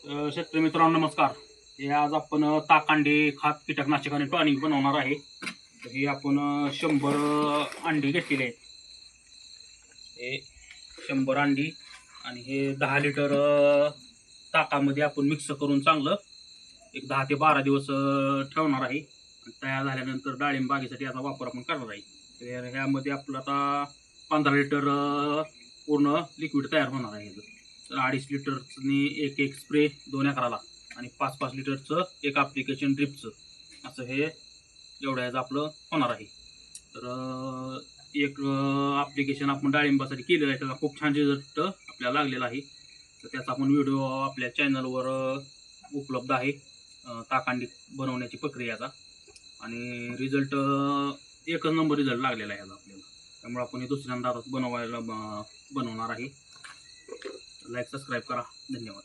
शेतकरी मित्रांनो नमस्कार. हे आज आपण ताकांडी खात कीटकनाशक आणि टॉनिक बनवणार आहे. तर हे आपण 100 अंडी घेतलेली आहेत. हे 100 अंडी आणि हे 10 लिटर ताकामध्ये आपण मिक्स करून चांगलं एक 10 ते 12 दिवस ठेवणार आहे. तयार झाल्यानंतर डाळिंब बागेसाठी याचा वापर आपण करणार आहे. तर ह्यामध्ये आपलं आता 15 लिटर पूर्ण लिक्विड तयार होणार आहे. तर 2.5 लिटरनी एक स्प्रे 2 एकराला आणि 5-5 लिटरचं एक ॲप्लिकेशन ड्रिपचं असं हे एवढं ह्याचं आपलं होणार आहे. तर एक ॲप्लिकेशन आपण डाळिंबासाठी केलेलं आहे, त्याचा खूप छान रिझल्ट आपल्याला लागलेला आहे. तर त्याचा आपण व्हिडिओ आपल्या चॅनलवर उपलब्ध आहे, ताकांडी बनवण्याची प्रक्रियाचा. आणि रिझल्ट एकच नंबर रिझल्ट लागलेला आहे आपल्याला. त्यामुळे आपण हे दुसऱ्यांदा बनवणार आहे. लाईक सबस्क्राईब करा. धन्यवाद.